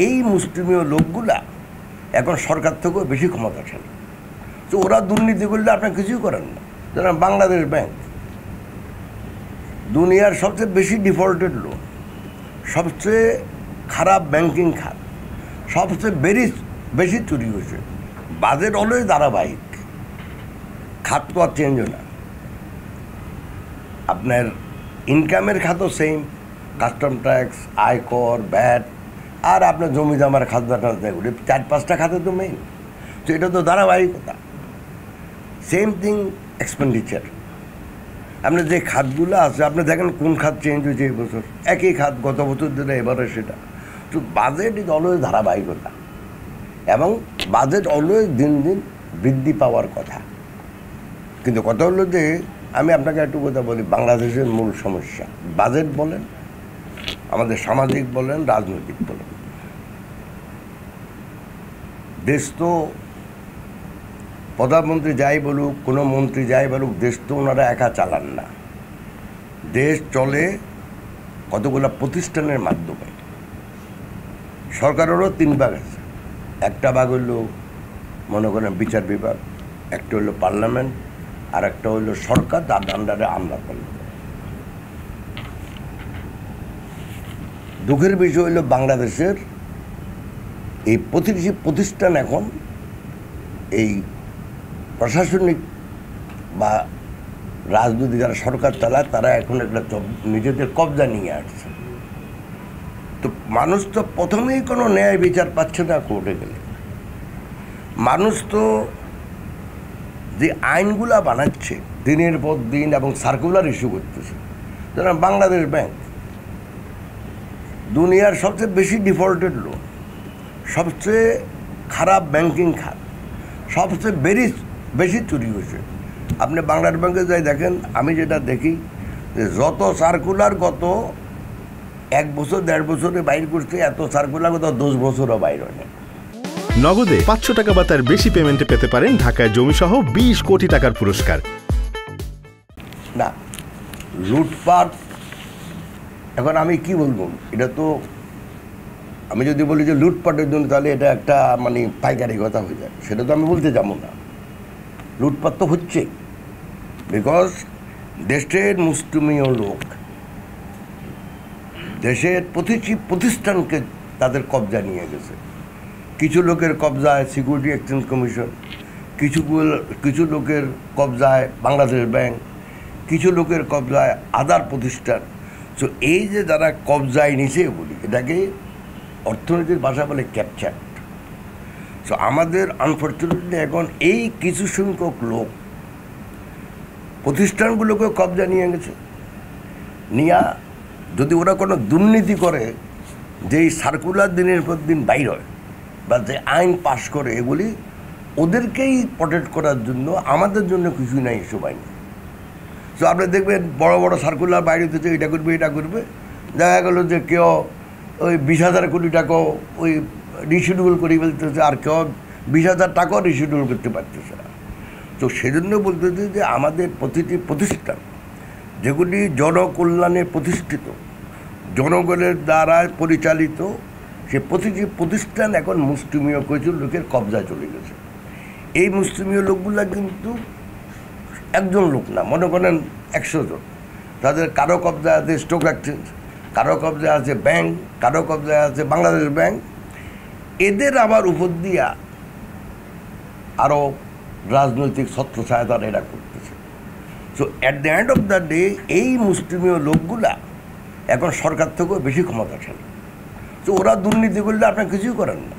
এই মুসলিমীয় লোকগুলা এখন সরকার থেকেও বেশি ক্ষমতাশালী। তো ওরা দুর্নীতি করলে আপনার কিছুই করেন না। যেমন বাংলাদেশ ব্যাংক দুনিয়ার সবচেয়ে বেশি ডিফল্টেড লোন, সবচেয়ে খারাপ ব্যাংকিং খাত, সবচেয়ে বেশি চুরি হয়েছে। বাজেট অলওয়েজ ধারাবাহিক, খাত তো আর চেঞ্জ হয় না। আপনার ইনকামের খাতও সেম, কাস্টম ট্যাক্স, আয়কর, ভ্যাট, আর আপনার জমি জমার খাজনা এগুলি 4-5টা খাতে তো মেইন। তো এটা তো ধারাবাহিকতা। Same thing expenditure. আপনার যে খাতগুলো আছে আপনি দেখেন কোন খাত চেঞ্জ হয়েছে এবছর, একই খাত গত বছর যেটা এবারে সেটা। তো বাজেট ইজ অলওয়েজ ধারাবাহিকতা, এবং বাজেট অলওয়েজ দিন দিন বৃদ্ধি পাওয়ার কথা। কিন্তু কথা হলো যে আমি আপনাকে একটু কথা বলি, বাংলাদেশের মূল সমস্যা বাজেট বলেন, আমাদের সামাজিক বলেন, রাজনৈতিক বলেন, দেশ তো প্রধানমন্ত্রী যাই বলুক, কোনো মন্ত্রী যাই বলুক, দেশ তো ওনারা একা চালান না। দেশ চলে কতগুলো প্রতিষ্ঠানের মাধ্যমে। সরকারেরও 3 ভাগ আছে। একটা ভাগ হইল মনে করেন বিচার বিভাগ, একটা হইল পার্লামেন্ট, আর একটা হইল সরকার, তার আন্ডারে আমরা করলাম। দুঃখের বিষয় হইল বাংলাদেশের এই প্রতিটি প্রতিষ্ঠান এখন এই প্রশাসনিক বা রাজনৈতিক যারা সরকার চালায় তারা এখন একটা নিজেদের কবজা নিয়ে আসছে। তো মানুষ তো প্রথমেই কোনো ন্যায় বিচার পাচ্ছে না কোর্টে গেলে। মানুষ তো যে আইনগুলা বানাচ্ছে দিনের পর দিন এবং সার্কুলার ইস্যু করতেছে। যেমন বাংলাদেশ ব্যাংক দুনিয়ার সবচেয়ে বেশি ডিফল্টেড লোন, সবচেয়ে খারাপ ব্যাংকিং খাত, সবচেয়ে বেশি চুরি হয়েছে। আপনি বাংলাদেশ ব্যাংকে যাই দেখেন, আমি যেটা দেখি যে যত সার্কুলার গত 1 বছর 1.5 বছরে বাইর করছে, এত সার্কুলার গত 10 বছরও বাইর হয় না। নগদে 500 টাকা বা তার বেশি পেমেন্টে পেতে পারেন ঢাকায় জমিসহ 20 কোটি টাকার পুরস্কার। না, লুটপাট এখন আমি কি বলবো, এটা তো আমি যদি বলি যে লুটপাটের জন্য, তাহলে এটা একটা মানে পাইকারি কথা হয়ে যায়। সেটা তো আমি বলতে যাবো না। লুটপাট তো হচ্ছে, বিকজ দেশের মুসলিমীয় লোক দেশের প্রতিটি প্রতিষ্ঠানকে তাদের কবজা নিয়ে গেছে। কিছু লোকের কবজায় সিকিউরিটি এক্সচেঞ্জ কমিশন, কিছু লোকের কবজায় বাংলাদেশ ব্যাংক, কিছু লোকের কবজায় আদার প্রতিষ্ঠান। সো এই যে যারা কবজায় নিচে বলি, এটাকে অর্থনীতির ভাষা বলে ক্যাপচার। সো আমাদের আনফর্চুনেটলি এখন এই কিছু সংখ্যক লোক প্রতিষ্ঠানগুলোকে কবজা নিয়ে গেছে। নিয়া যদি ওরা কোনো দুর্নীতি করে, যেই সার্কুলার দিনের পর দিন বাইর হয় বা যে আইন পাশ করে, এগুলি ওদেরকেই প্রটেক্ট করার জন্য, আমাদের জন্য কিছুই নাই এসব আইন। সো আপনি দেখবেন বড় বড় সার্কুলার বাইরে হতেছে, এটা করবে এটা করবে, দেখা গেলো যে কেউ ওই 20,000 কোটি টাকাও ওই রিশিডিউল করে ফেলতেছে, আর কেউ 20,000 টাকাও রিশিডিউল করতে পারতেছে না। তো সেজন্য বলতেছে যে আমাদের প্রতিটি প্রতিষ্ঠান যেগুলি জনকল্যাণে প্রতিষ্ঠিত, জনগণের দ্বারা পরিচালিত, সে প্রতিটি প্রতিষ্ঠান এখন মুসলিমীয় কিছু লোকের কবজায় চলে গেছে। এই মুসলিমীয় লোকগুলা কিন্তু একজন লোক না, মনে করেন 100 জন। তাদের কারো কবজায় আছে স্টক এক্সচেঞ্জ, কারো কবজায় আছে ব্যাংক, কারো কবজায় আছে বাংলাদেশ ব্যাংক। এদের আবার উপর দিয়া আরও রাজনৈতিক ছত্রছায়া তারা এরা করতেছে। So at the end of the day এই মুসলিমীয় লোকগুলা এখন সরকার থেকেও বেশি ক্ষমতাশালী। তো ওরা দুর্নীতি করলে আপনার কিছুই করেন না।